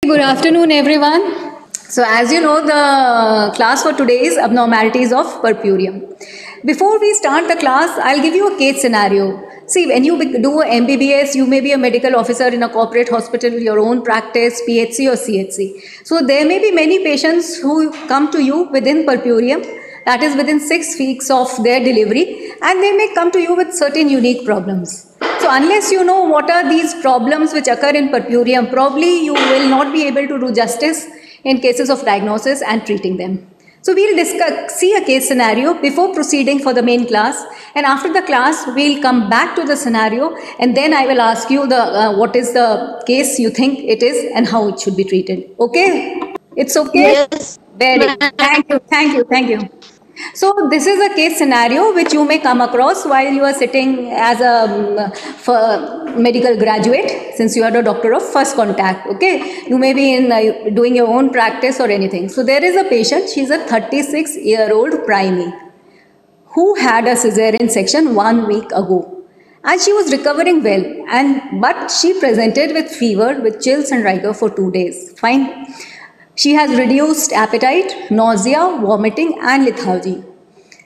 Good afternoon, everyone. So, as you know, the class for today is abnormalities of purpurium. Before we start the class, I'll give you a case scenario. See, when you do a MBBS, you may be a medical officer in a corporate hospital, your own practice, PHC or CHC. So, there may be many patients who come to you within purpurium, that is within 6 weeks of their delivery, and they may come to you with certain unique problems. So unless you know what are these problems which occur in purpurium, probably you will not be able to do justice in cases of diagnosis and treating them. So we'll see a case scenario before proceeding for the main class, and after the class we'll come back to the scenario, and then I will ask you what is the case you think it is and how it should be treated. Okay? It's okay? Yes. Very good. Thank you. So this is a case scenario which you may come across while you are sitting as a medical graduate, since you are a doctor of first contact. Okay, you may be in doing your own practice or anything. So there is a patient. She is a 36-year-old primie who had a cesarean section 1 week ago, and she was recovering well. But she presented with fever, with chills and rigor for 2 days. Fine. She has reduced appetite, nausea, vomiting and lethargy.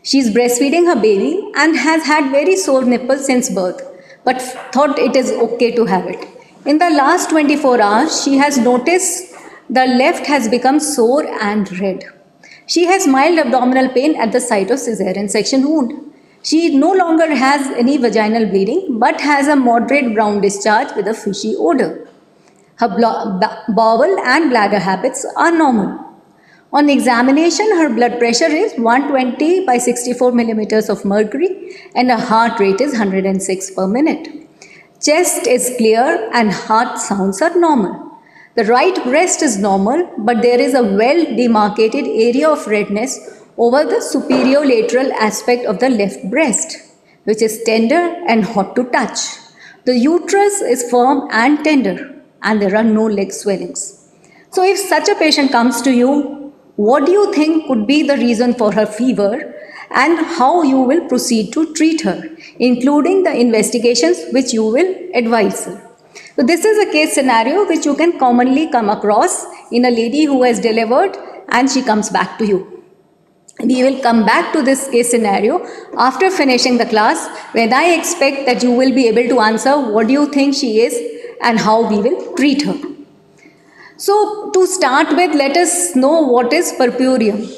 She is breastfeeding her baby and has had very sore nipples since birth, but thought it is okay to have it. In the last 24 hours, she has noticed the left has become sore and red. She has mild abdominal pain at the site of cesarean section wound. She no longer has any vaginal bleeding but has a moderate brown discharge with a fishy odor. Her bowel and bladder habits are normal. On examination, her blood pressure is 120 by 64 millimeters of mercury and her heart rate is 106 per minute. Chest is clear and heart sounds are normal. The right breast is normal, but there is a well demarcated area of redness over the superior lateral aspect of the left breast, which is tender and hot to touch. The uterus is firm and tender, and there are no leg swellings. So if such a patient comes to you, what do you think could be the reason for her fever and how you will proceed to treat her, including the investigations which you will advise her? So this is a case scenario which you can commonly come across in a lady who has delivered and she comes back to you. We will come back to this case scenario after finishing the class, when I expect that you will be able to answer what do you think she is and how we will treat her. So to start with, let us know what is purpurium.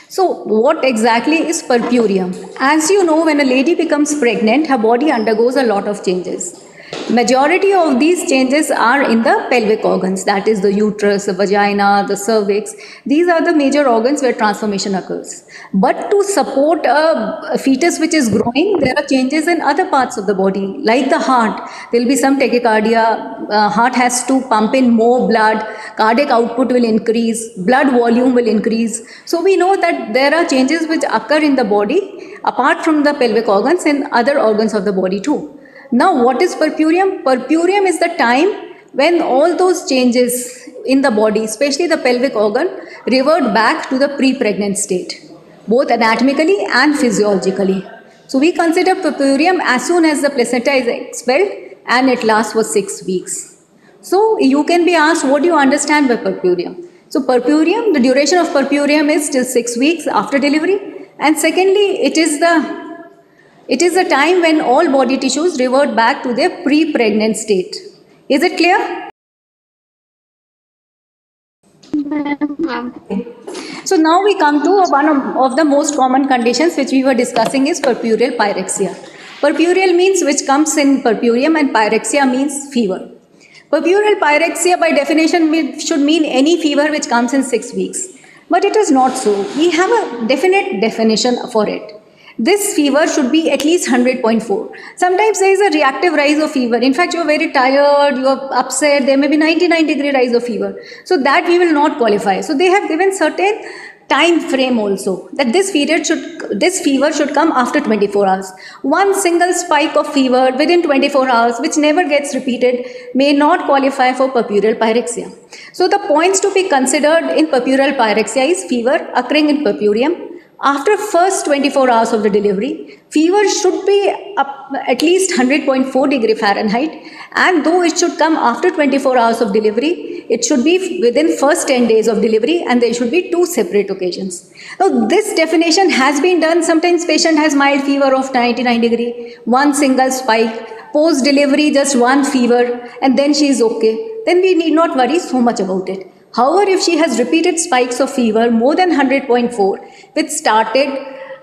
So what exactly is purpurium? As you know, when a lady becomes pregnant, her body undergoes a lot of changes. Majority of these changes are in the pelvic organs, that is the uterus, the vagina, the cervix. These are the major organs where transformation occurs. But to support a fetus which is growing, there are changes in other parts of the body, like the heart. There will be some tachycardia, heart has to pump in more blood, cardiac output will increase, blood volume will increase. So we know that there are changes which occur in the body apart from the pelvic organs and other organs of the body too. Now, what is purpurium? Purpurium is the time when all those changes in the body, especially the pelvic organ, revert back to the pre-pregnant state, both anatomically and physiologically. So, we consider purpurium as soon as the placenta is expelled and it lasts for 6 weeks. So, you can be asked, what do you understand by purpurium? So, purpurium, the duration of purpurium is till 6 weeks after delivery, and secondly, it is the time when all body tissues revert back to their pre-pregnant state. Is it clear? So now we come to one of the most common conditions which we were discussing is purpureal pyrexia. Purpureal means which comes in purpurium and pyrexia means fever. Purpureal pyrexia by definition should mean any fever which comes in 6 weeks. But it is not so. We have a definite definition for it. This fever should be at least 100.4. Sometimes there is a reactive rise of fever. In fact, you are very tired, you are upset, there may be 99-degree rise of fever. So that we will not qualify. So they have given certain time frame also, that this fever should come after 24 hours. One single spike of fever within 24 hours, which never gets repeated, may not qualify for purpureal pyrexia. So the points to be considered in purpureal pyrexia is fever occurring in purpurium, after first 24 hours of the delivery, fever should be up at least 100.4 degree Fahrenheit, and though it should come after 24 hours of delivery, it should be within first 10 days of delivery, and there should be 2 separate occasions. Now, this definition has been done. Sometimes patient has mild fever of 99 degree, one single spike, post-delivery just one fever, and then she is okay. Then we need not worry so much about it. However, if she has repeated spikes of fever more than 100.4, which started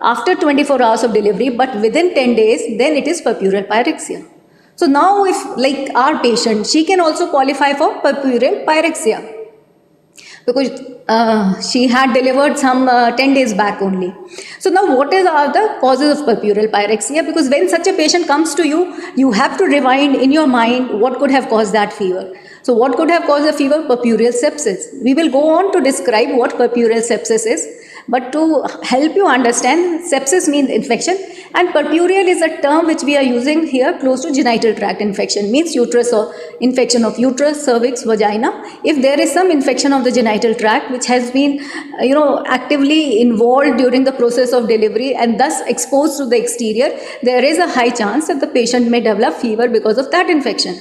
after 24 hours of delivery, but within 10 days, then it is puerperal pyrexia. So now if, like our patient, she can also qualify for puerperal pyrexia, because she had delivered some 10 days back only. So now what are the causes of puerperal pyrexia? Because when such a patient comes to you, you have to rewind in your mind what could have caused that fever. So what could have caused a fever? Puerperal sepsis. We will go on to describe what puerperal sepsis is. But to help you understand, sepsis means infection, and puerperal is a term which we are using here close to genital tract infection, means uterus or infection of uterus, cervix, vagina. If there is some infection of the genital tract which has been actively involved during the process of delivery and thus exposed to the exterior, there is a high chance that the patient may develop fever because of that infection.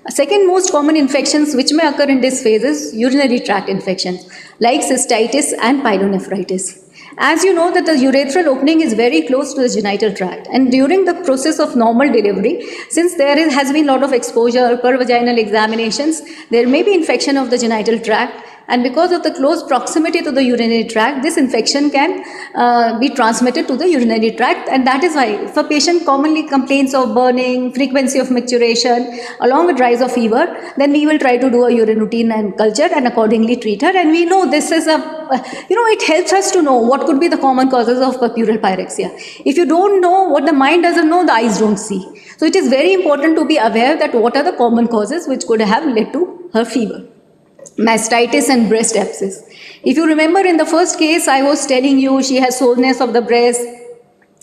Second most common infections which may occur in this phase is urinary tract infections like cystitis and pyelonephritis. As you know that the urethral opening is very close to the genital tract, and during the process of normal delivery, since there has been a lot of exposure per vaginal examinations, there may be infection of the genital tract, and because of the close proximity to the urinary tract, this infection can be transmitted to the urinary tract, and that is why if a patient commonly complains of burning, frequency of micturition, along with rise of fever, then we will try to do a urine routine and culture and accordingly treat her. And we know this is it helps us to know what could be the common causes of puerperal pyrexia. If you don't know what the mind doesn't know, the eyes don't see. So it is very important to be aware that what are the common causes which could have led to her fever. Mastitis and breast abscess. If you remember in the first case, I was telling you she has soreness of the breast,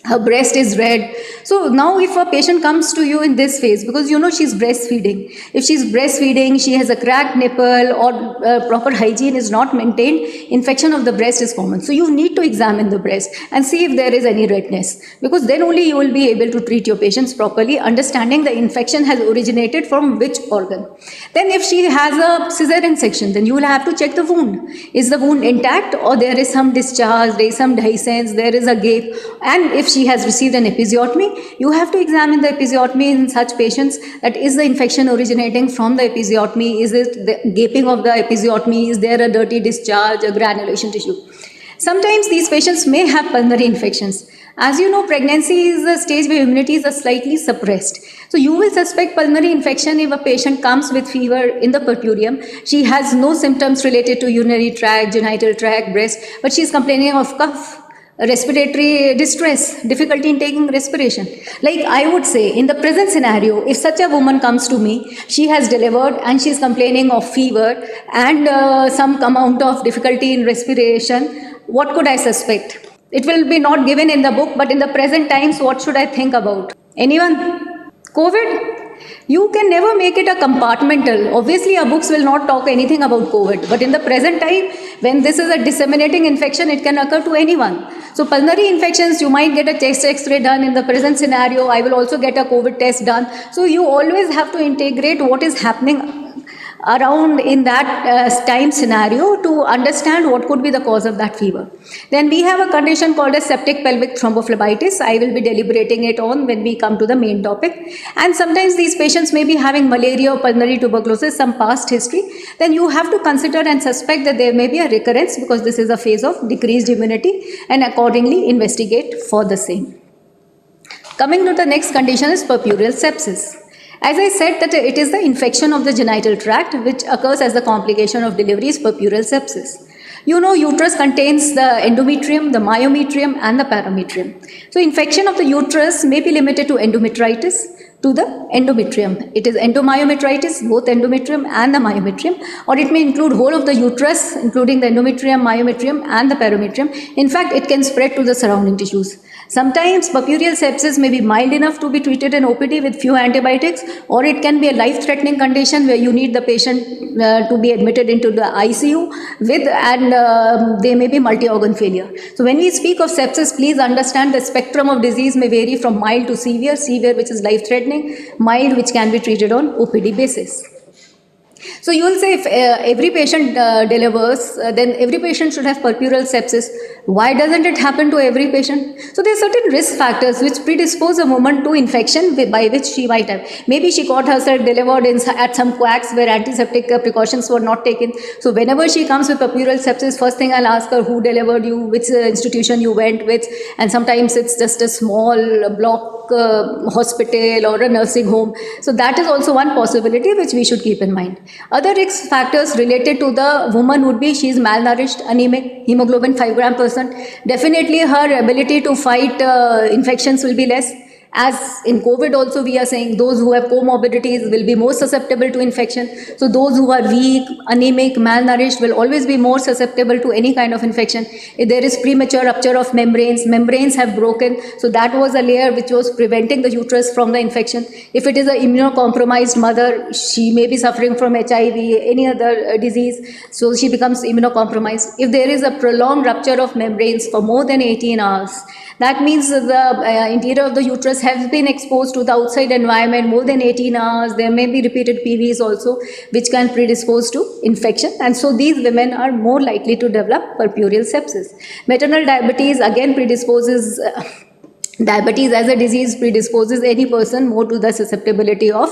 her breast is red. So now if a patient comes to you in this phase, because she's breastfeeding, if she's breastfeeding, she has a cracked nipple or proper hygiene is not maintained, infection of the breast is common. So you need to examine the breast and see if there is any redness, because then only you will be able to treat your patients properly, understanding the infection has originated from which organ. Then if she has a cesarean section, then you will have to check the wound. Is the wound intact or there is some discharge, there is some dehiscence, there is a gape, and if she has received an episiotomy, you have to examine the episiotomy in such patients, that is the infection originating from the episiotomy, is it the gaping of the episiotomy, is there a dirty discharge, a granulation tissue. Sometimes these patients may have pulmonary infections. As you know, pregnancy is a stage where immunity is slightly suppressed. So you will suspect pulmonary infection if a patient comes with fever in the purpurium. She has no symptoms related to urinary tract, genital tract, breast, but she is complaining of cough, respiratory distress, difficulty in taking respiration. Like I would say, in the present scenario, if such a woman comes to me, she has delivered and she is complaining of fever and some amount of difficulty in respiration, what could I suspect? It will be not given in the book, but in the present times, what should I think about? Anyone? COVID? You can never make it a compartmental. Obviously, our books will not talk anything about COVID. But in the present time, when this is a disseminating infection, it can occur to anyone. So pulmonary infections, you might get a chest X-ray done. In the present scenario, I will also get a COVID test done. So you always have to integrate what is happening around in that time scenario to understand what could be the cause of that fever. Then we have a condition called as septic pelvic thrombophlebitis. I will be deliberating it on when we come to the main topic. And sometimes these patients may be having malaria or pulmonary tuberculosis, some past history. Then you have to consider and suspect that there may be a recurrence, because this is a phase of decreased immunity, and accordingly investigate for the same. Coming to the next condition is puerperal sepsis. As I said, that it is the infection of the genital tract which occurs as the complication of delivery is puerperal sepsis. You know, uterus contains the endometrium, the myometrium and the parametrium. So infection of the uterus may be limited to endometritis, to the endometrium. It is endomyometritis, both endometrium and the myometrium, or it may include whole of the uterus, including the endometrium, myometrium and the parametrium. In fact, it can spread to the surrounding tissues. Sometimes puerperal sepsis may be mild enough to be treated in OPD with few antibiotics, or it can be a life-threatening condition where you need the patient to be admitted into the ICU and there may be multi-organ failure. So when we speak of sepsis, please understand the spectrum of disease may vary from mild to severe, severe which is life-threatening, mild which can be treated on OPD basis. So you will say if every patient delivers, then every patient should have puerperal sepsis. Why doesn't it happen to every patient? So there are certain risk factors which predispose a woman to infection by which she might have. Maybe she got herself delivered at some quacks where antiseptic precautions were not taken. So whenever she comes with puerperal sepsis, first thing I'll ask her who delivered you, which institution you went with, and sometimes it's just a small block hospital or a nursing home. So that is also one possibility which we should keep in mind. Other risk factors related to the woman would be she is malnourished, anemic, hemoglobin 5 gram percent. Definitely her ability to fight infections will be less. As in COVID also we are saying those who have comorbidities will be more susceptible to infection. So those who are weak, anemic, malnourished will always be more susceptible to any kind of infection. If there is premature rupture of membranes have broken. So that was a layer which was preventing the uterus from the infection. If it is an immunocompromised mother, she may be suffering from HIV, any other disease. So she becomes immunocompromised. If there is a prolonged rupture of membranes for more than 18 hours, that means the interior of the uterus has been exposed to the outside environment more than 18 hours. There may be repeated PVs also, which can predispose to infection. And so these women are more likely to develop puerperal sepsis. Maternal diabetes again predisposes, diabetes as a disease predisposes any person more to the susceptibility of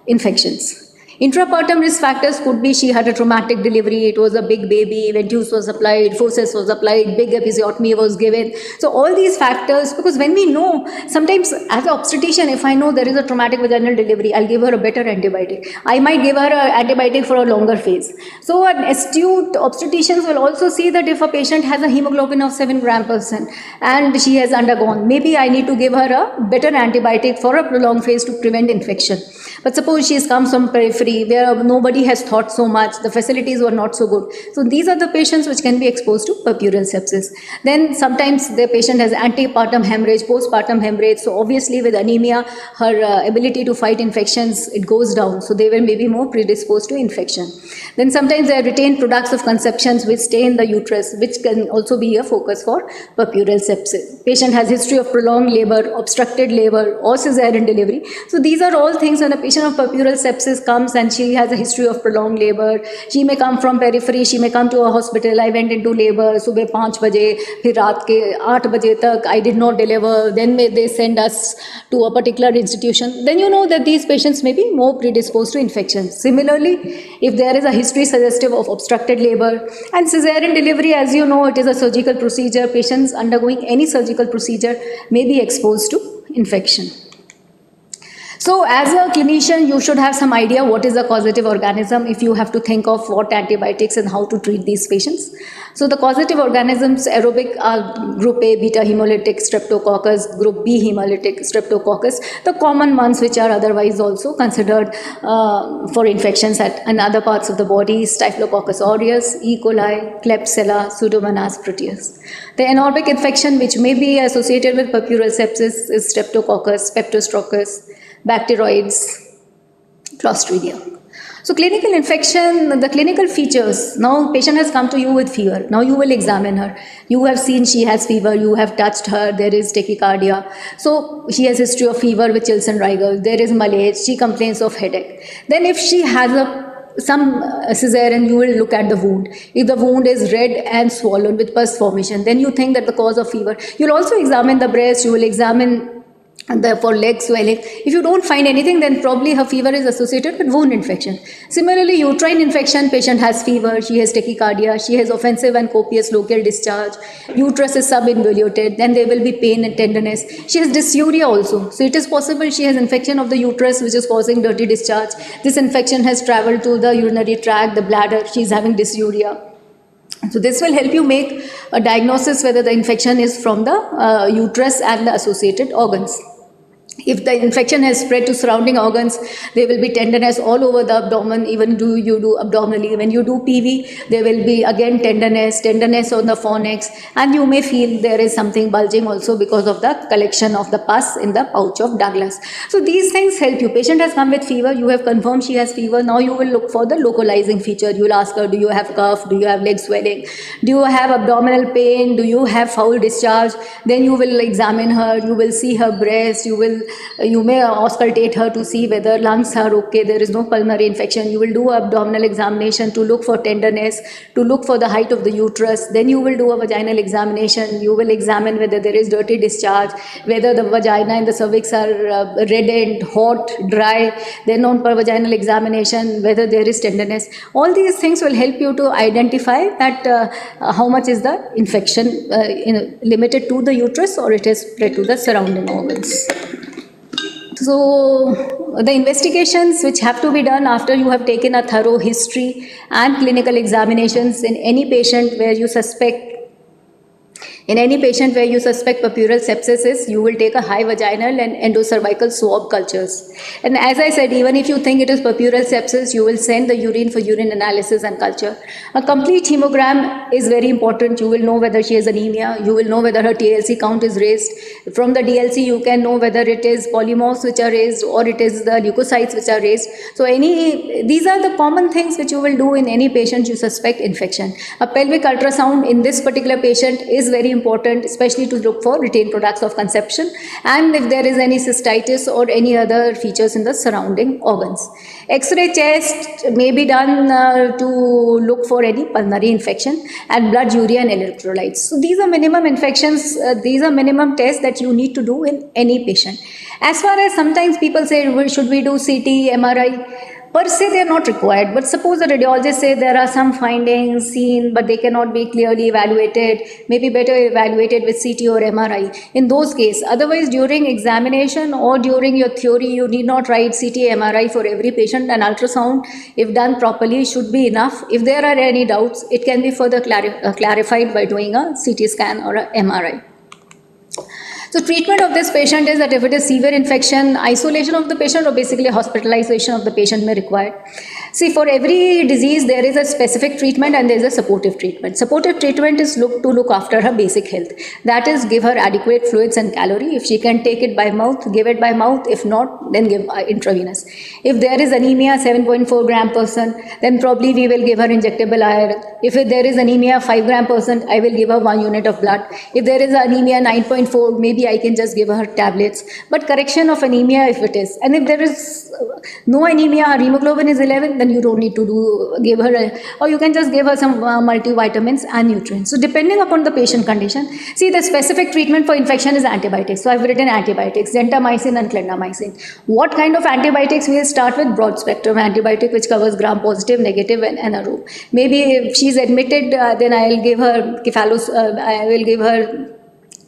infections. Intrapartum risk factors could be she had a traumatic delivery, it was a big baby, ventouse was applied, forceps was applied, big episiotomy was given. So all these factors, because when we know, sometimes as an obstetrician, if I know there is a traumatic vaginal delivery, I'll give her a better antibiotic. I might give her an antibiotic for a longer phase. So an astute obstetricians will also see that if a patient has a hemoglobin of 7 gram percent and she has undergone, maybe I need to give her a better antibiotic for a prolonged phase to prevent infection. But suppose she comes from periphery where nobody has thought so much, the facilities were not so good. So these are the patients which can be exposed to puerperal sepsis. Then sometimes the patient has antepartum hemorrhage, postpartum hemorrhage. So obviously with anemia, her ability to fight infections, it goes down. So they will maybe more predisposed to infection. Then sometimes there are retained products of conceptions which stay in the uterus, which can also be a focus for puerperal sepsis. Patient has history of prolonged labor, obstructed labor, or cesarean delivery. So these are all things when a patient of puerperal sepsis comes and she has a history of prolonged labor. She may come from periphery, she may come to a hospital, I went into labor, सुबह 5 बजे, फिर रात के 8 बजे तक, I did not deliver, then they send us to a particular institution. Then you know that these patients may be more predisposed to infections. Similarly, if there is a history suggestive of obstructed labor and cesarean delivery, as you know, it is a surgical procedure. Patients undergoing any surgical procedure may be exposed to infection. So as a clinician, you should have some idea what is a causative organism if you have to think of what antibiotics and how to treat these patients. So the causative organisms, aerobic, are group A, beta hemolytic streptococcus, group B hemolytic streptococcus, the common ones which are otherwise also considered for infections in other parts of the body, Staphylococcus aureus, E. coli, Klebsiella, Pseudomonas proteus. The anaerobic infection which may be associated with puerperal sepsis is Streptococcus, Peptostrocus, bacteroids, Clostridia. So clinical infection, the clinical features, now patient has come to you with fever, now you will examine her. You have seen she has fever, you have touched her, there is tachycardia. So she has history of fever with chills and rigors, there is malaise, she complains of headache. Then if she has some cesarean, you will look at the wound. If the wound is red and swollen with pus formation, then you think that the cause of fever. You'll also examine the breast, you will examine for leg swelling. If you don't find anything, then probably her fever is associated with wound infection. Similarly, uterine infection, patient has fever, she has tachycardia, she has offensive and copious local discharge, uterus is subinvoluted, then there will be pain and tenderness. She has dysuria also. So it is possible she has infection of the uterus which is causing dirty discharge. This infection has traveled to the urinary tract, the bladder, she is having dysuria. So this will help you make a diagnosis whether the infection is from the uterus and the associated organs. If the infection has spread to surrounding organs, there will be tenderness all over the abdomen, even you do abdominally. When you do PV, there will be again tenderness on the fornix, and you may feel there is something bulging also because of the collection of the pus in the pouch of Douglas. So these things help you. Patient has come with fever, you have confirmed she has fever, now you will look for the localizing feature. You will ask her, do you have cough, do you have leg swelling, do you have abdominal pain, do you have foul discharge? Then you will examine her, you will see her breast, you will you may auscultate her to see whether lungs are okay, there is no pulmonary infection. You will do abdominal examination to look for tenderness, to look for the height of the uterus. Then you will do a vaginal examination. You will examine whether there is dirty discharge, whether the vagina and the cervix are reddened, hot, dry. Then on per vaginal examination, whether there is tenderness. All these things will help you to identify that how much is the infection limited to the uterus or it is spread to the surrounding organs. So the investigations which have to be done after you have taken a thorough history and clinical examinations in any patient where you suspect purpural sepsis is, you will take a high vaginal and endocervical swab cultures. And as I said, even if you think it is purpural sepsis, you will send the urine for urine analysis and culture. A complete hemogram is very important. You will know whether she has anemia. You will know whether her TLC count is raised. From the DLC, you can know whether it is polymorphs which are raised or it is the leukocytes which are raised. So these are the common things which you will do in any patient you suspect infection. A pelvic ultrasound in this particular patient is very important, especially to look for retained products of conception and if there is any cystitis or any other features in the surrounding organs. X-ray chest may be done to look for any pulmonary infection and blood, urea and electrolytes. So these are minimum infections, these are minimum tests that you need to do in any patient. As far as sometimes people say, well, should we do CT, MRI? Per se, they are not required, but suppose the radiologist say there are some findings seen, but they cannot be clearly evaluated, maybe better evaluated with CT or MRI. In those cases, otherwise during examination or during your theory, you need not write CT, MRI for every patient. An ultrasound, if done properly, should be enough. If there are any doubts, it can be further clarified by doing a CT scan or a MRI. So treatment of this patient is that if it is severe infection, isolation of the patient or basically hospitalization of the patient may require. See, for every disease, there is a specific treatment and there is a supportive treatment. Supportive treatment is to look after her basic health. That is, give her adequate fluids and calorie. If she can take it by mouth, give it by mouth. If not, then give intravenous. If there is anemia 7.4 gram %, then probably we will give her injectable iron. If there is anemia 5 gram %, I will give her 1 unit of blood. If there is anemia 9.4, maybe I can just give her tablets. But correction of anemia if it is. And if there is no anemia, her hemoglobin is 11, then you don't need to give her, or you can just give her some multivitamins and nutrients. So depending upon the patient condition, see, the specific treatment for infection is antibiotics. So I've written antibiotics, gentamicin and clindamycin. What kind of antibiotics? We'll start with broad spectrum antibiotic, which covers gram-positive, negative and anaerobe. Maybe if she's admitted, then I'll give her I will give her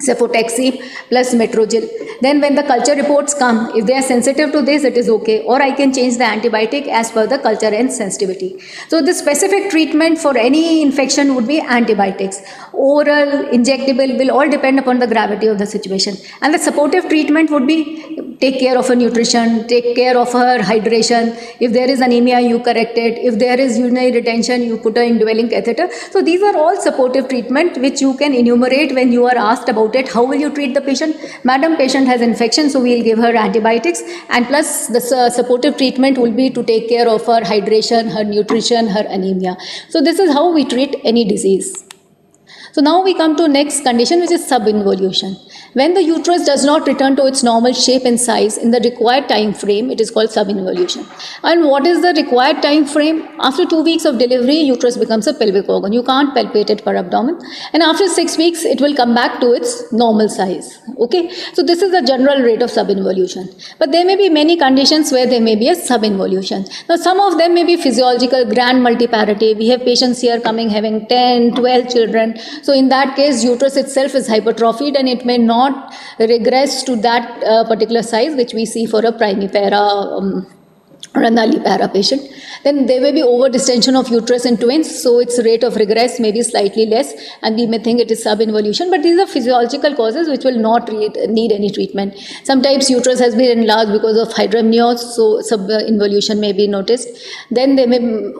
cefotaxime plus metrogyl. Then when the culture reports come, if they are sensitive to this, it is okay. Or I can change the antibiotic as per the culture and sensitivity. So the specific treatment for any infection would be antibiotics. Oral, injectable will all depend upon the gravity of the situation. And the supportive treatment would be take care of her nutrition, take care of her hydration. If there is anemia, you correct it. If there is urinary retention, you put her indwelling catheter. So these are all supportive treatment which you can enumerate when you are asked about it. How will you treat the patient? Madam, patient has infection, so we will give her antibiotics, and plus the supportive treatment will be to take care of her hydration, her nutrition, her anemia. So this is how we treat any disease. So now we come to next condition, which is subinvolution. When the uterus does not return to its normal shape and size in the required time frame, it is called subinvolution. And what is the required time frame? After 2 weeks of delivery, uterus becomes a pelvic organ. You can't palpate it per abdomen. And after 6 weeks, it will come back to its normal size. Okay? So this is the general rate of subinvolution. But there may be many conditions where there may be a subinvolution. Now some of them may be physiological, grand multiparity. We have patients here coming having 10, 12 children. So in that case, uterus itself is hypertrophied and it may not regress to that particular size which we see for a primipara or a nullipara patient. Then there may be over distension of uterus in twins, so its rate of regress may be slightly less and we may think it is subinvolution, but these are physiological causes which will not need any treatment. Sometimes uterus has been enlarged because of hydramnios, so subinvolution may be noticed. Then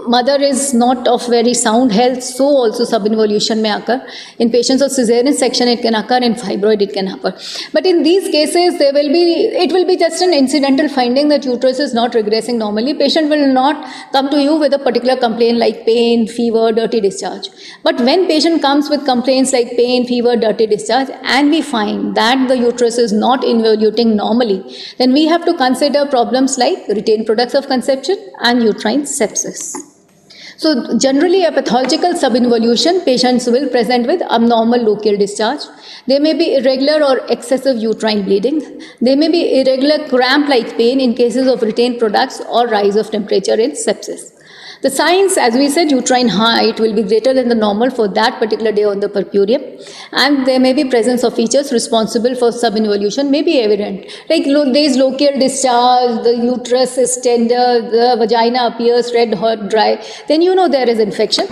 mother is not of very sound health, so also subinvolution may occur. In patients of cesarean section it can occur, in fibroid it can occur. But in these cases it will be just an incidental finding that uterus is not regressing normally, patient will not come to you with a particular complaint like pain, fever, dirty discharge. But when patient comes with complaints like pain, fever, dirty discharge, and we find that the uterus is not involuting normally, then we have to consider problems like retained products of conception and uterine sepsis. So generally a pathological subinvolution, patients will present with abnormal lochial discharge. They may be irregular or excessive uterine bleeding. They may be irregular cramp-like pain in cases of retained products or rise of temperature in sepsis. The signs, as we said, uterine height will be greater than the normal for that particular day on the purpurium, and there may be presence of features responsible for subinvolution may be evident. Like there is lochial discharge, the uterus is tender, the vagina appears red, hot, dry, then you know there is infection.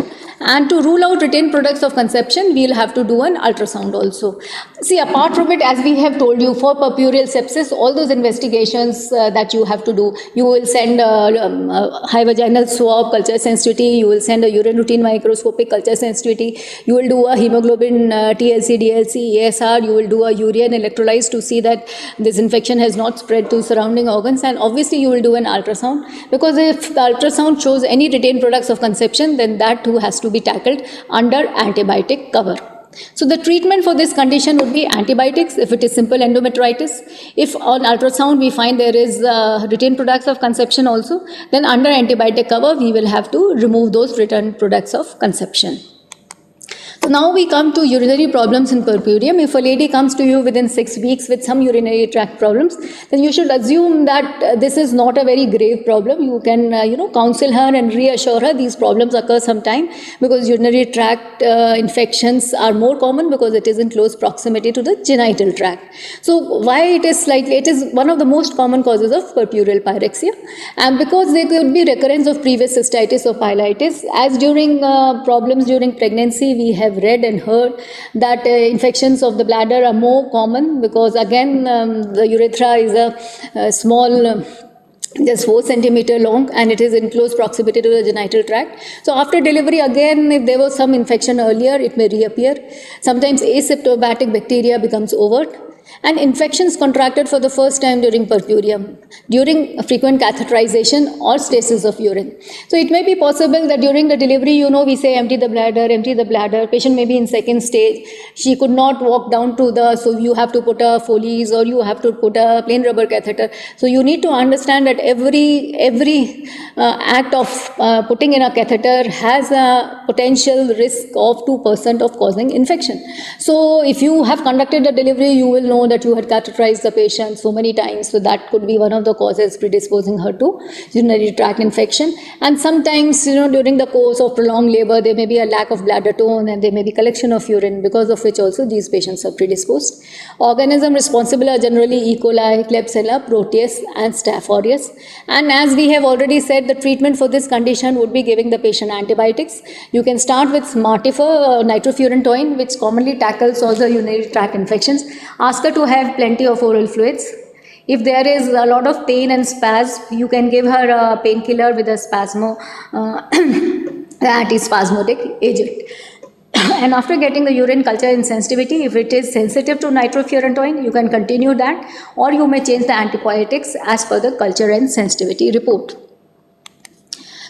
And to rule out retained products of conception, we will have to do an ultrasound also. See, apart from it, as we have told you, for purpureal sepsis, all those investigations that you have to do, you will send a high vaginal swab culture sensitivity, you will send a urine routine microscopic culture sensitivity, you will do a hemoglobin TLC, DLC, ESR, you will do a urine electrolytes to see that this infection has not spread to surrounding organs, and obviously you will do an ultrasound, because if the ultrasound shows any retained products of conception, then that too has to be tackled under antibiotic cover. So the treatment for this condition would be antibiotics if it is simple endometritis. If on ultrasound we find there is retained products of conception also, then under antibiotic cover we will have to remove those retained products of conception. So now we come to urinary problems in purpurium. If a lady comes to you within 6 weeks with some urinary tract problems, then you should assume that this is not a very grave problem. You can, counsel her and reassure her these problems occur sometime, because urinary tract infections are more common because it is in close proximity to the genital tract. So why it is one of the most common causes of purpureal pyrexia, and because there could be recurrence of previous cystitis or pilitis, as during problems during pregnancy we have read and heard that infections of the bladder are more common, because again the urethra is a small just 4 centimeter long, and it is in close proximity to the genital tract. So after delivery, again, if there was some infection earlier, it may reappear. Sometimes asymptomatic bacteria becomes overt, and infections contracted for the first time during purpurium, during frequent catheterization or stasis of urine. So it may be possible that during the delivery, we say empty the bladder, patient may be in second stage, she could not walk down to so you have to put a Foley's or you have to put a plain rubber catheter. So you need to understand that every act of putting in a catheter has a potential risk of 2% of causing infection. So if you have conducted a delivery, you will know that you had catheterized the patient so many times, so that could be one of the causes predisposing her to urinary tract infection. And sometimes, during the course of prolonged labor, there may be a lack of bladder tone and there may be collection of urine, because of which also these patients are predisposed. Organisms responsible are generally E. coli, Klebsiella, Proteus and Staph aureus. And as we have already said, the treatment for this condition would be giving the patient antibiotics. You can start with Smartifer, nitrofurantoin, which commonly tackles all the urinary tract infections. Ask her to have plenty of oral fluids. If there is a lot of pain and spasm, you can give her a painkiller with a antispasmodic agent. And after getting the urine culture insensitivity, if it is sensitive to nitrofurantoin, you can continue that, or you may change the antibiotics as per the culture and sensitivity report.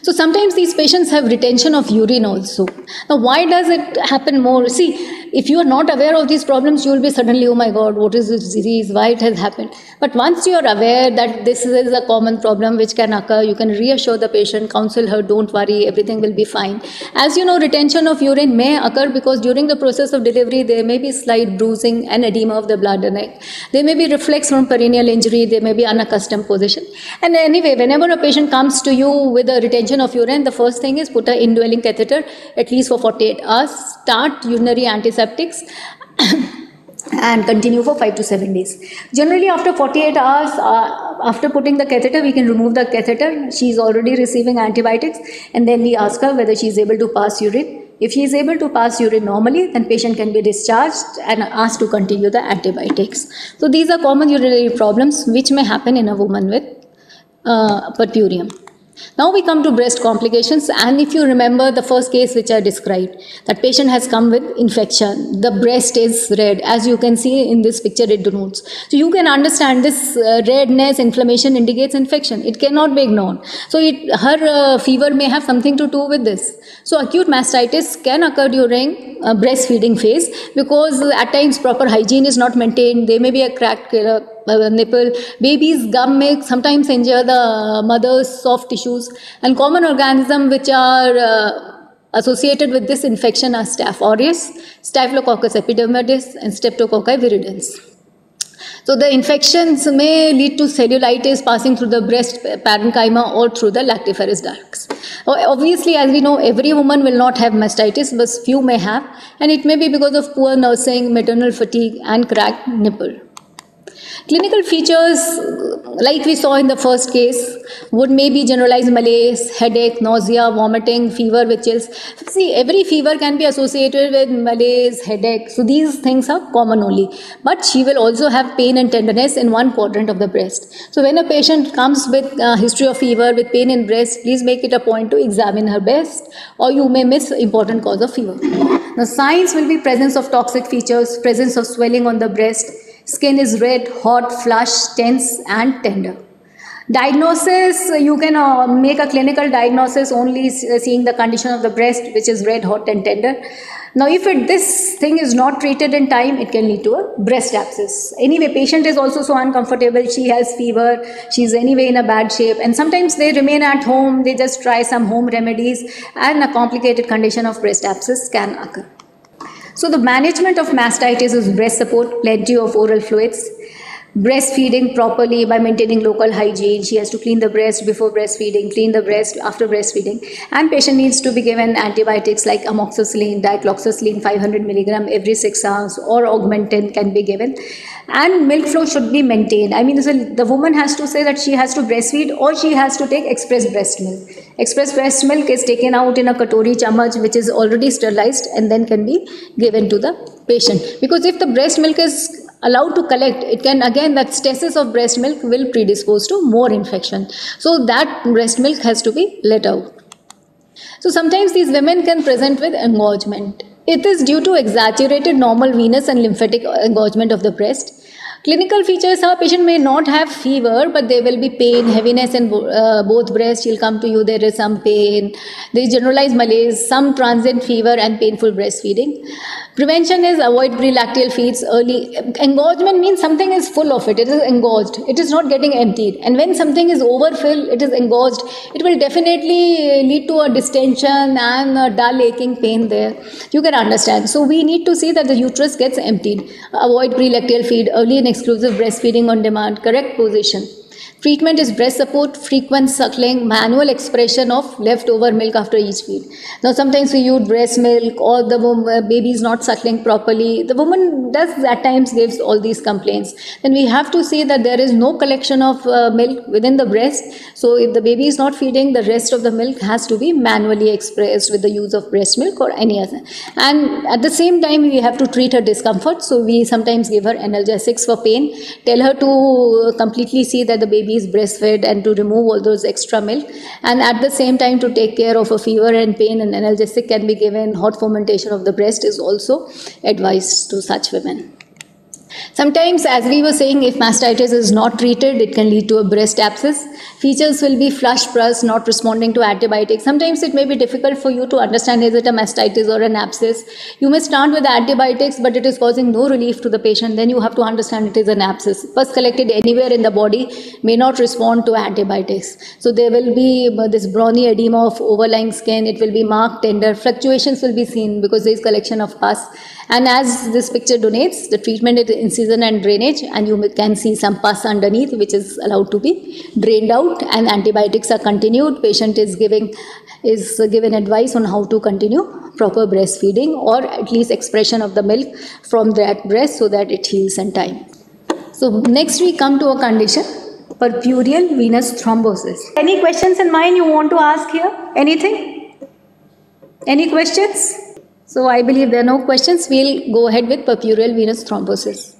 So sometimes these patients have retention of urine also. Now why does it happen more? See, if you are not aware of these problems, you will be suddenly, oh my God, what is this disease? Why it has happened? But once you are aware that this is a common problem which can occur, you can reassure the patient, counsel her, don't worry, everything will be fine. As you know, retention of urine may occur because during the process of delivery, there may be slight bruising and edema of the bladder neck. There may be reflex from perineal injury, there may be unaccustomed position. And anyway, whenever a patient comes to you with a retention of urine, the first thing is put an indwelling catheter at least for 48 hours, start urinary antiseptics and continue for 5 to 7 days. Generally after 48 hours, after putting the catheter, we can remove the catheter. She is already receiving antibiotics, and then we ask her whether she is able to pass urine. If she is able to pass urine normally, then patient can be discharged and asked to continue the antibiotics. So these are common urinary problems which may happen in a woman with purpurium. Now we come to breast complications, and if you remember the first case which I described, that patient has come with infection. The breast is red, as you can see in this picture it denotes. So you can understand this redness, inflammation indicates infection. It cannot be ignored. So her fever may have something to do with this. So acute mastitis can occur during breastfeeding phase, because at times proper hygiene is not maintained. There may be a cracked nipple. Baby's gum may sometimes injure the mother's soft tissues, and common organisms which are associated with this infection are Staph aureus, Staphylococcus epidermidis, and Streptococci viridans. So the infections may lead to cellulitis passing through the breast parenchyma or through the lactiferous ducts. Obviously, as we know, every woman will not have mastitis, but few may have, and it may be because of poor nursing, maternal fatigue, and cracked nipple. Clinical features, like we saw in the first case, would maybe generalized malaise, headache, nausea, vomiting, fever with chills. See, every fever can be associated with malaise, headache. So these things are common only. But she will also have pain and tenderness in one quadrant of the breast. So when a patient comes with a history of fever with pain in breast, please make it a point to examine her breast, or you may miss important cause of fever. The signs will be presence of toxic features, presence of swelling on the breast. Skin is red, hot, flushed, tense, and tender. Diagnosis, you can make a clinical diagnosis only seeing the condition of the breast, which is red, hot, and tender. Now, if this thing is not treated in time, it can lead to a breast abscess. Anyway, patient is also so uncomfortable. She has fever. She's anyway in a bad shape. And sometimes they remain at home. They just try some home remedies, and a complicated condition of breast abscess can occur. So the management of mastitis is breast support, plenty of oral fluids, breastfeeding properly by maintaining local hygiene. She has to clean the breast before breastfeeding, clean the breast after breastfeeding, and patient needs to be given antibiotics like amoxicillin, dicloxacillin 500 mg every 6 hours, or Augmentin can be given. And milk flow should be maintained. I mean, the woman has to say that she has to breastfeed, or she has to take express breast milk. Express breast milk is taken out in a katori chamach, which is already sterilized, and then can be given to the patient. Because if the breast milk is allowed to collect, it can again, that stasis of breast milk will predispose to more infection. So that breast milk has to be let out. So sometimes these women can present with engorgement. It is due to exaggerated normal venous and lymphatic engorgement of the breast. Clinical features are patient may not have fever, but there will be pain, heaviness in both breasts. She'll come to you, there is some pain. There is generalized malaise, some transient fever, and painful breastfeeding. Prevention is avoid prelacteal feeds early. Engorgement means something is full of it. It is engorged. It is not getting emptied. And when something is overfilled, it is engorged. It will definitely lead to a distension and a dull aching pain there. You can understand. So we need to see that the uterus gets emptied. Avoid prelacteal feed, early and exclusive breastfeeding on demand, correct position. Treatment is breast support, frequent suckling, manual expression of leftover milk after each feed. Now sometimes we use breast milk, or the baby is not suckling properly. The woman does at times gives all these complaints. Then we have to see that there is no collection of milk within the breast. So if the baby is not feeding, the rest of the milk has to be manually expressed with the use of breast milk or any other. And at the same time, we have to treat her discomfort. So we sometimes give her analgesics for pain, tell her to completely see that the baby is breastfed and to remove all those extra milk, and at the same time to take care of a fever and pain, and analgesic can be given. Hot fomentation of the breast is also advised to such women. Sometimes, as we were saying, if mastitis is not treated, it can lead to a breast abscess. Features will be flush pus, not responding to antibiotics. Sometimes it may be difficult for you to understand, is it a mastitis or an abscess. You may start with antibiotics, but it is causing no relief to the patient. Then you have to understand it is an abscess. Pus collected anywhere in the body may not respond to antibiotics. So there will be this brawny edema of overlying skin. It will be marked, tender. Fluctuations will be seen because there is collection of pus. And as this picture donates, the treatment is incision and drainage, and you can see some pus underneath, which is allowed to be drained out, and antibiotics are continued. Patient is given advice on how to continue proper breastfeeding, or at least expression of the milk from that breast so that it heals in time. So next we come to a condition, purpureal venous thrombosis. Any questions in mind you want to ask here? Anything? Any questions? So I believe there are no questions. We'll go ahead with purpureal venous thrombosis.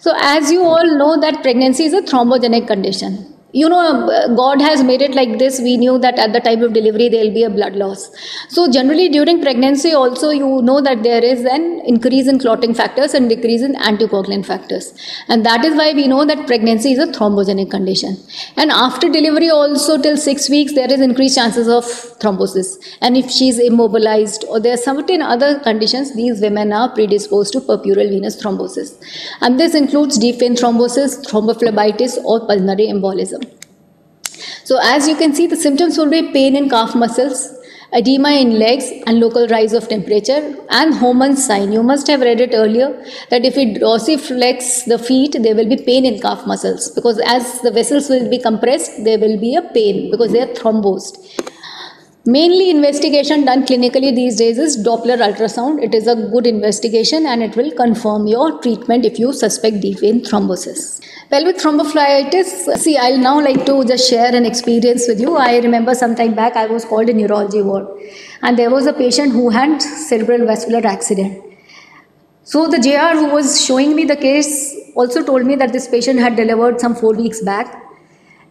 So as you all know that pregnancy is a thrombogenic condition. God has made it like this. We knew that at the time of delivery there will be a blood loss. So generally during pregnancy also, you know that there is an increase in clotting factors and decrease in anticoagulant factors, and that is why we know that pregnancy is a thrombogenic condition. And after delivery also till 6 weeks there is increased chances of thrombosis, and if she is immobilized or there are certain other conditions, these women are predisposed to puerperal venous thrombosis, and this includes deep vein thrombosis, thrombophlebitis or pulmonary embolism. So as you can see, the symptoms will be pain in calf muscles, edema in legs, and local rise of temperature, and Homan's sign. You must have read it earlier that if we dorsiflex the feet, there will be pain in calf muscles, because as the vessels will be compressed, there will be a pain because they are thrombosed. Mainly investigation done clinically these days is Doppler ultrasound. It is a good investigation and it will confirm your treatment if you suspect deep vein thrombosis. Pelvic thrombophlebitis, see, I'll now like to just share an experience with you. I remember some time back I was called in neurology ward, and there was a patient who had cerebral vascular accident. So the JR who was showing me the case also told me that this patient had delivered some 4 weeks back.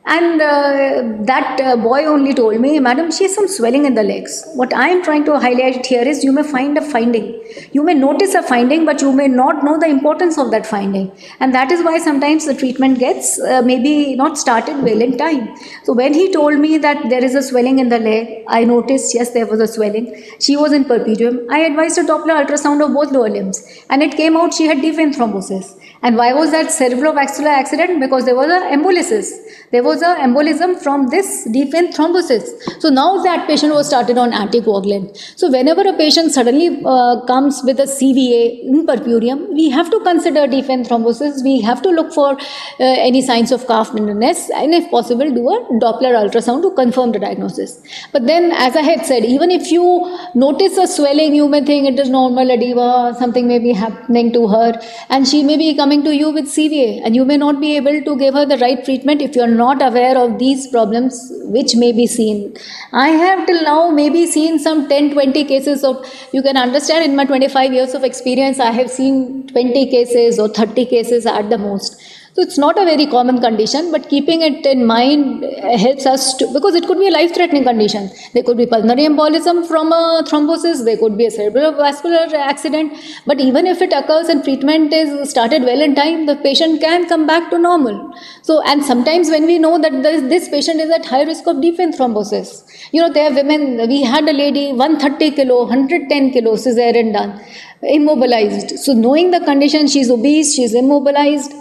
And that boy only told me, madam, she has some swelling in the legs. What I am trying to highlight here is you may find a finding. You may notice a finding, but you may not know the importance of that finding. And that is why sometimes the treatment gets maybe not started well in time. So when he told me that there is a swelling in the leg, I noticed, yes, there was a swelling. She was in puerperium. I advised a Doppler ultrasound of both lower limbs. And it came out she had deep vein thrombosis. And why was that cerebrovascular accident? Because there was an embolysis. There was an embolism from this deep vein thrombosis. So now that patient was started on anticoagulant. So whenever a patient suddenly comes with a CVA in puerperium, we have to consider deep vein thrombosis. We have to look for any signs of calf tenderness, and if possible do a Doppler ultrasound to confirm the diagnosis. But then, as I had said, even if you notice a swelling, you may think it is normal edema, something may be happening to her, and she may be coming to you with CVA, and you may not be able to give her the right treatment if you are not aware of these problems which may be seen. I have till now maybe seen some 10-20 cases of, you can understand in my 25 years of experience, I have seen 20 cases or 30 cases at the most. So it's not a very common condition, but keeping it in mind helps us to, because it could be a life-threatening condition. There could be pulmonary embolism from a thrombosis, there could be a cerebrovascular accident, but even if it occurs and treatment is started well in time, the patient can come back to normal. So, and sometimes when we know that this patient is at high risk of deep vein thrombosis, there are women, we had a lady, 130 kilo, 110 kilo, cesarean done, immobilized. So knowing the condition, she's obese, she's immobilized,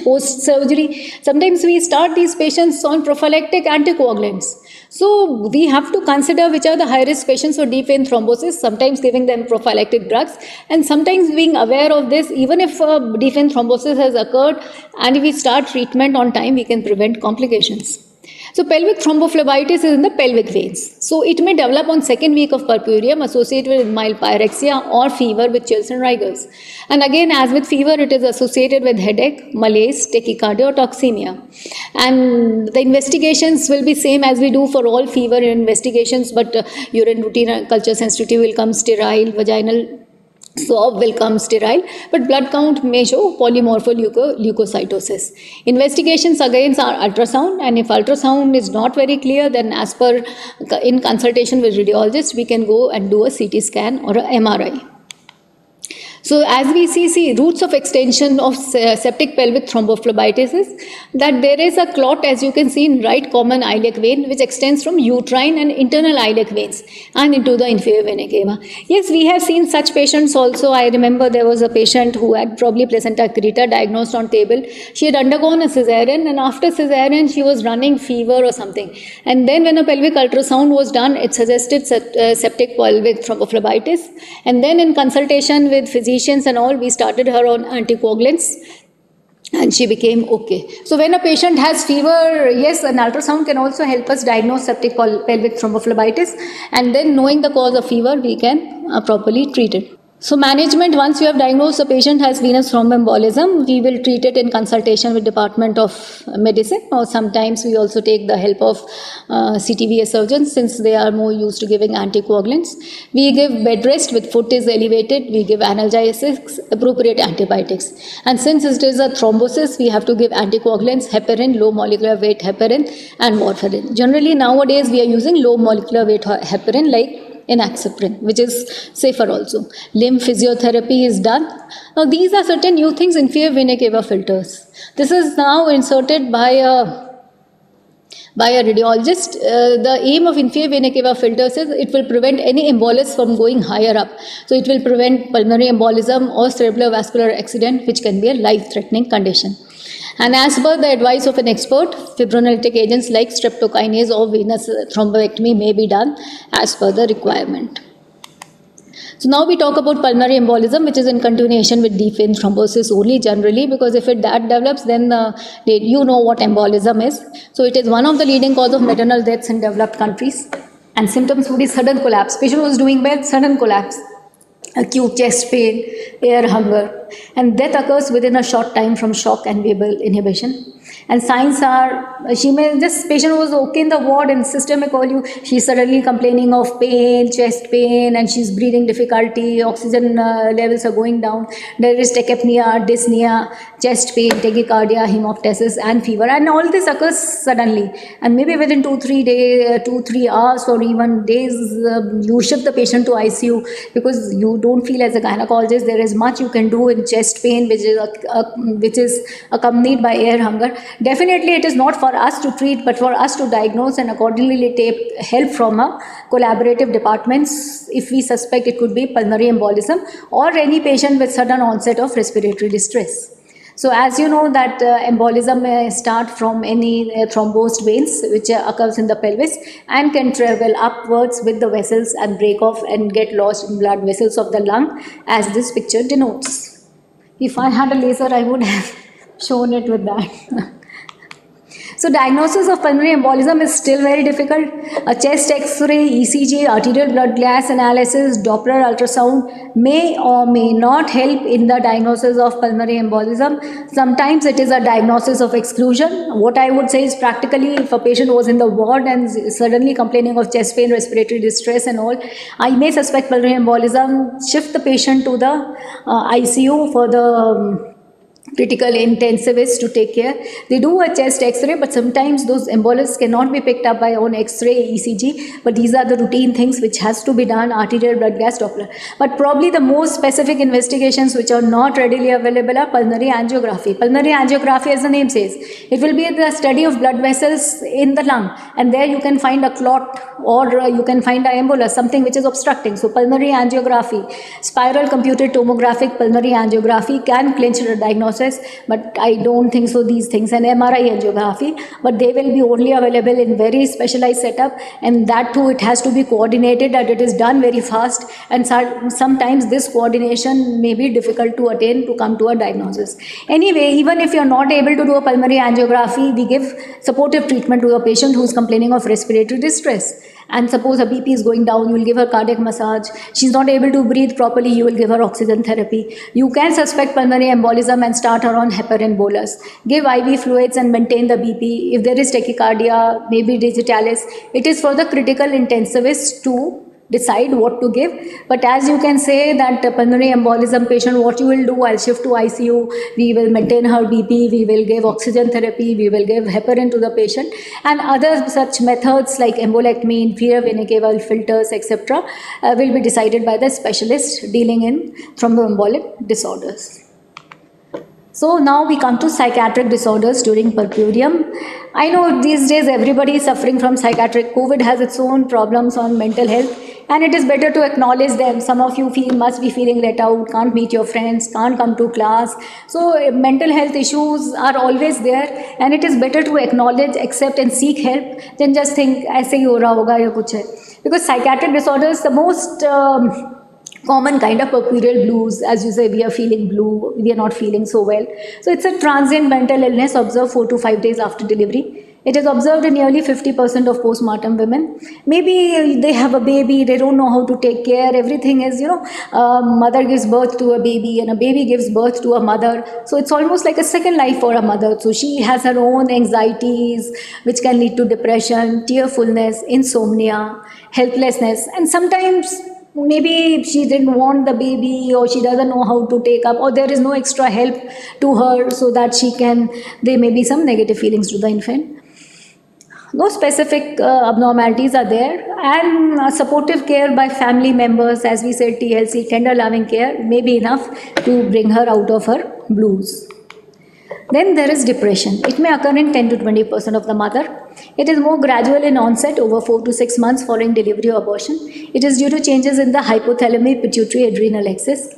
post-surgery, sometimes we start these patients on prophylactic anticoagulants. So we have to consider which are the high-risk patients for deep vein thrombosis, sometimes giving them prophylactic drugs, and sometimes being aware of this, even if deep vein thrombosis has occurred, and if we start treatment on time, we can prevent complications. So pelvic thrombophlebitis is in the pelvic veins. So it may develop on second week of puerperium associated with mild pyrexia or fever with chills and rigors. And again, as with fever, it is associated with headache, malaise, tachycardia or toxemia. And the investigations will be same as we do for all fever investigations, but urine routine culture sensitivity will come sterile, vaginal swab will come sterile, but blood count may show polymorpholeukocytosis. Investigations again are ultrasound, and if ultrasound is not very clear, then as per in consultation with radiologist, we can go and do a CT scan or a MRI. So as we see roots of extension of septic pelvic thrombophlebitis is that there is a clot, as you can see in right common iliac vein, which extends from uterine and internal iliac veins and into the inferior vena cava. Yes, we have seen such patients also. I remember there was a patient who had probably placenta accreta diagnosed on table. She had undergone a cesarean, and after cesarean she was running fever or something. And then when a pelvic ultrasound was done, it suggested septic pelvic thrombophlebitis. And then in consultation with physicians and all, we started her on anticoagulants and she became okay. So when a patient has fever, yes, an ultrasound can also help us diagnose septic pelvic thrombophlebitis, and then knowing the cause of fever, we can properly treat it. So management, once you have diagnosed the patient has venous thromboembolism, we will treat it in consultation with Department of Medicine, or sometimes we also take the help of CTVA surgeons, since they are more used to giving anticoagulants. We give bed rest with foot is elevated, we give analgesics, appropriate antibiotics. And since it is a thrombosis, we have to give anticoagulants, heparin, low molecular weight heparin and warfarin. Generally nowadays we are using low molecular weight heparin like inaxaprine, which is safer also. Limb physiotherapy is done. Now these are certain new things. Inferior vena cava filters. This is now inserted by a radiologist. The aim of inferior vena cava filters is it will prevent any embolus from going higher up. So it will prevent pulmonary embolism or cerebrovascular accident, which can be a life-threatening condition. And as per the advice of an expert, fibrinolytic agents like streptokinase or venous thrombectomy may be done as per the requirement. So now we talk about pulmonary embolism, which is in continuation with deep vein thrombosis only generally, because if that develops, then you know what embolism is. So it is one of the leading cause of maternal deaths in developed countries. And symptoms would be sudden collapse. Patient was doing well, sudden collapse. Acute chest pain, air hunger, and death occurs within a short time from shock and variable inhibition. And signs are, this patient was okay in the ward and sister may call you, she's suddenly complaining of pain, chest pain, and she's breathing difficulty, oxygen levels are going down, there is tachypnea, dyspnea, chest pain, tachycardia, hemoptysis and fever, and all this occurs suddenly. And maybe within 2-3 hours or even days, you shift the patient to ICU, because you don't feel as a gynecologist there is much you can do in chest pain, which is accompanied by air hunger. Definitely it is not for us to treat, but for us to diagnose and accordingly take help from a collaborative departments if we suspect it could be pulmonary embolism or any patient with sudden onset of respiratory distress. So as you know that embolism may start from any thrombosed veins which occurs in the pelvis and can travel upwards with the vessels and break off and get lost in blood vessels of the lung, as this picture denotes. If I had a laser, I would have shown it with that. So diagnosis of pulmonary embolism is still very difficult. A chest X-ray, ECG, arterial blood gas analysis, Doppler ultrasound may or may not help in the diagnosis of pulmonary embolism. Sometimes it is a diagnosis of exclusion. What I would say is practically if a patient was in the ward and suddenly complaining of chest pain, respiratory distress and all, I may suspect pulmonary embolism, shift the patient to the ICU for the critical intensivist to take care. They do a chest X-ray, but sometimes those embolus cannot be picked up by own X-ray, ECG, but these are the routine things which has to be done, arterial blood gas, Doppler. But probably the most specific investigations which are not readily available are pulmonary angiography. Pulmonary angiography, as the name says, it will be the study of blood vessels in the lung, and there you can find a clot or you can find an embolus, something which is obstructing. So pulmonary angiography, spiral computed tomographic pulmonary angiography can clinch the diagnosis, but I don't think so these things, and MRI angiography, but they will be only available in very specialized setup, and that too it has to be coordinated, that it is done very fast, and sometimes this coordination may be difficult to attain to come to a diagnosis. Anyway, even if you are not able to do a pulmonary angiography, we give supportive treatment to a patient who is complaining of respiratory distress. And suppose her BP is going down, you will give her cardiac massage. She's not able to breathe properly, you will give her oxygen therapy. You can suspect pulmonary embolism and start her on heparin bolus. Give IV fluids and maintain the BP. If there is tachycardia, maybe digitalis, it is for the critical intensivist to decide what to give. But as you can say that pulmonary embolism patient, what you will do, I'll shift to ICU, we will maintain her BP, we will give oxygen therapy, we will give heparin to the patient, and other such methods like embolectomy, inferior vena cava filters, etc. Will be decided by the specialist dealing in thromboembolic disorders. So now we come to psychiatric disorders during purpurium. I know these days everybody is suffering from psychiatric. COVID has its own problems on mental health, and it is better to acknowledge them. Some of you must be feeling let out, can't meet your friends, can't come to class. So mental health issues are always there, and it is better to acknowledge, accept and seek help than just think aise hi ho raha hoga ya kuch hai. Because psychiatric disorders, the most common kind of purpureal blues, as you say, we are feeling blue, we are not feeling so well. So it's a transient mental illness observed 4 to 5 days after delivery. It is observed in nearly 50% of postpartum women. Maybe they have a baby, they don't know how to take care. Everything is, a mother gives birth to a baby and a baby gives birth to a mother. So it's almost like a second life for a mother. So she has her own anxieties, which can lead to depression, tearfulness, insomnia, helplessness, and sometimes maybe she didn't want the baby, or she doesn't know how to take up, or there is no extra help to her so that there may be some negative feelings to the infant. No specific abnormalities are there, and supportive care by family members, as we said, TLC, tender loving care, may be enough to bring her out of her blues. Then there is depression. It may occur in 10 to 20% of the mother. It is more gradual in onset over 4 to 6 months following delivery or abortion. It is due to changes in the hypothalamic pituitary adrenal axis.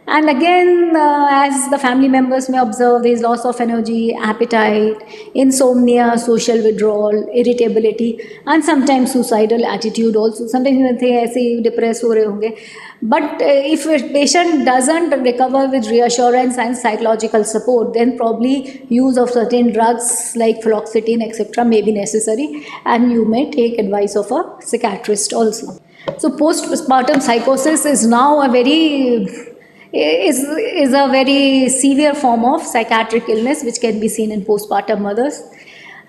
And again, as the family members may observe, there is loss of energy, appetite, insomnia, social withdrawal, irritability, and sometimes suicidal attitude also. Sometimes you think, ऐसे depressed हो रहे होंगे. But if a patient doesn't recover with reassurance and psychological support, then probably use of certain drugs like fluoxetine, etc. may be necessary, and you may take advice of a psychiatrist also. So postpartum psychosis is now a very severe form of psychiatric illness which can be seen in postpartum mothers,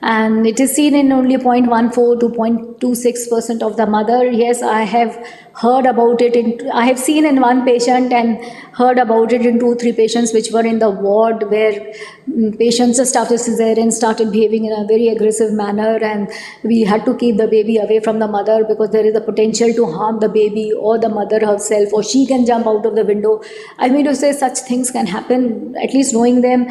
and it is seen in only 0.14 to 0.26% of the mother. Yes, I have heard about it. I have seen in one patient and heard about it in 2-3 patients which were in the ward, where patients just after cesarean started behaving in a very aggressive manner, and we had to keep the baby away from the mother because there is a potential to harm the baby or the mother herself, or she can jump out of the window. I mean to say, such things can happen, at least knowing them.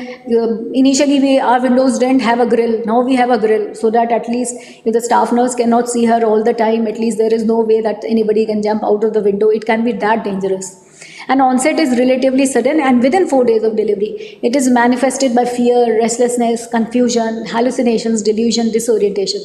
Initially our windows didn't have a grill. Now we have a grill, so that at least if the staff nurse cannot see her all the time, at least there is no way that anybody can jump out of the window. It can be that dangerous. And onset is relatively sudden, and within 4 days of delivery. It is manifested by fear, restlessness, confusion, hallucinations, delusion, disorientation.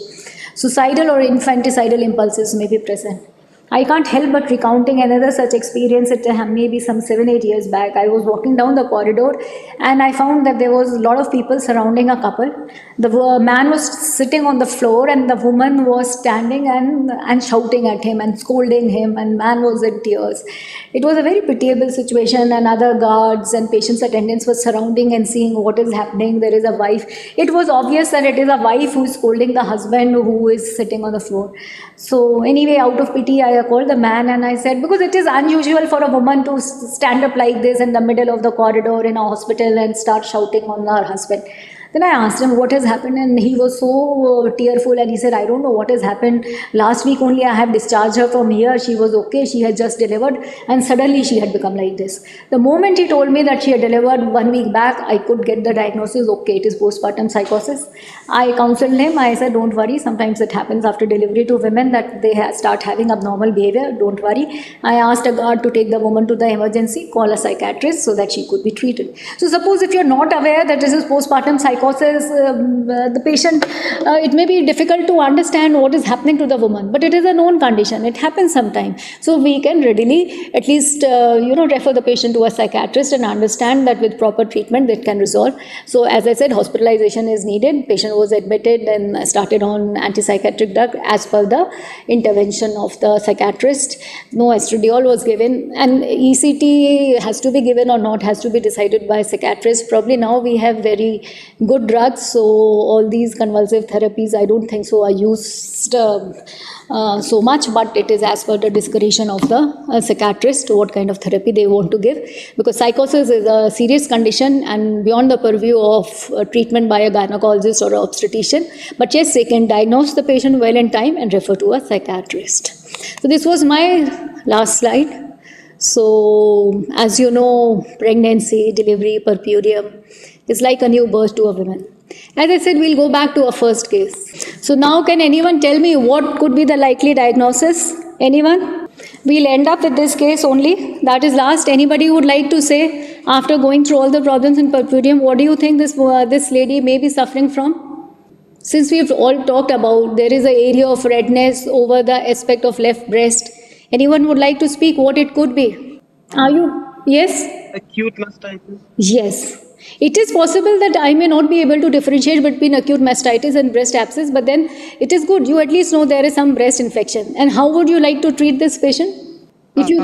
Suicidal or infanticidal impulses may be present. I can't help but recounting another such experience. It maybe some 7-8 years back. I was walking down the corridor and I found that there was a lot of people surrounding a couple. The man was sitting on the floor and the woman was standing and shouting at him and scolding him, and man was in tears. It was a very pitiable situation, and other guards and patients' attendants were surrounding and seeing what is happening. There is a wife. It was obvious that it is a wife who is scolding the husband who is sitting on the floor. So anyway, out of pity, I called the man and I said, because it is unusual for a woman to stand up like this in the middle of the corridor in a hospital and start shouting on her husband. Then I asked him what has happened, and he was so tearful, and he said, I don't know what has happened. Last week only I have discharged her from here. She was okay. She had just delivered, and suddenly she had become like this. The moment he told me that she had delivered 1 week back, I could get the diagnosis, okay, it is postpartum psychosis. I counseled him. I said, don't worry. Sometimes it happens after delivery to women that they start having abnormal behavior. Don't worry. I asked a guard to take the woman to the emergency, call a psychiatrist so that she could be treated. So suppose if you're not aware that this is postpartum psychosis, the patient, it may be difficult to understand what is happening to the woman, but it is a known condition. It happens sometime. So we can readily at least, refer the patient to a psychiatrist and understand that with proper treatment that can resolve. So as I said, hospitalization is needed. Patient was admitted and started on antipsychotic drug as per the intervention of the psychiatrist. No estradiol was given, and ECT has to be given or not has to be decided by psychiatrist. Probably now we have very good drugs, so all these convulsive therapies, I don't think so are used so much, but it is as per the discretion of the psychiatrist what kind of therapy they want to give, because psychosis is a serious condition and beyond the purview of treatment by a gynecologist or an obstetrician. But yes, they can diagnose the patient well in time and refer to a psychiatrist. So this was my last slide. So as you know, pregnancy, delivery, puerperium is like a new birth to a woman. As I said, we'll go back to our first case. So now can anyone tell me what could be the likely diagnosis? Anyone? We'll end up with this case only. That is last. Anybody would like to say, after going through all the problems in puerperium, what do you think this lady may be suffering from? Since we've all talked about there is an area of redness over the aspect of left breast, anyone would like to speak what it could be? Are you? Yes? Acute mastitis. Yes. It is possible that I may not be able to differentiate between acute mastitis and breast abscess, but then it is good. You at least know there is some breast infection. And how would you like to treat this patient? If you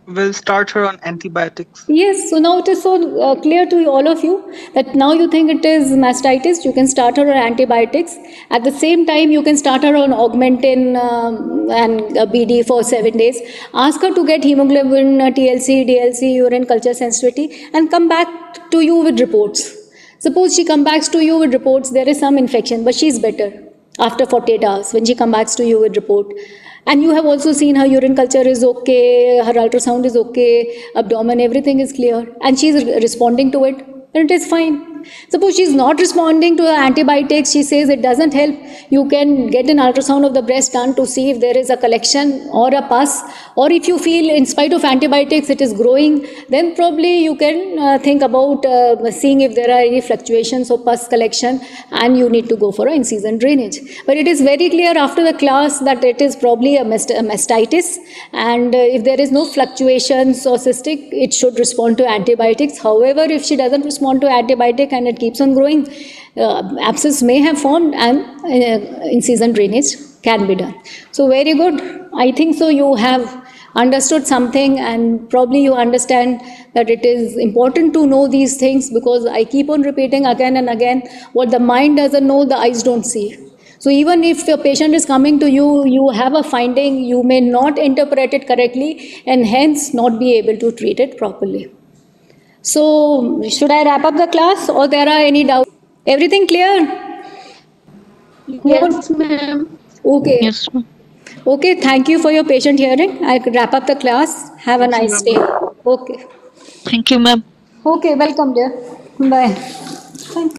We'll start her on antibiotics. Yes, so now it is so clear to all of you that now you think it is mastitis, you can start her on antibiotics. At the same time, you can start her on augmentin and BD for 7 days. Ask her to get hemoglobin, TLC, DLC, urine culture sensitivity, and come back to you with reports. Suppose she comes back to you with reports, there is some infection, but she is better after 48 hours when she comes back to you with report. And you have also seen her urine culture is okay, her ultrasound is okay, abdomen, everything is clear, and she is responding to it, and it is fine. Suppose she is not responding to the antibiotics, she says it doesn't help, you can get an ultrasound of the breast done to see if there is a collection or a pus, or if you feel in spite of antibiotics it is growing, then probably you can think about seeing if there are any fluctuations or pus collection, and you need to go for an in-season drainage. But it is very clear after the class that it is probably a mastitis, and if there is no fluctuations or cystic, it should respond to antibiotics. However, if she doesn't respond to antibiotic and it keeps on growing, abscess may have formed, and in-season drainage can be done. So very good. I think so you have understood something, and probably you understand that it is important to know these things, because I keep on repeating again and again, what the mind doesn't know, the eyes don't see. So even if a patient is coming to you, you have a finding, you may not interpret it correctly and hence not be able to treat it properly. So should I wrap up the class, or there are any doubts? Everything clear? Yes, ma'am. Okay. Yes, ma'am. Okay, thank you for your patient hearing. I could wrap up the class. Have a nice day. Okay. Thank you, ma'am. Okay, welcome dear. Bye.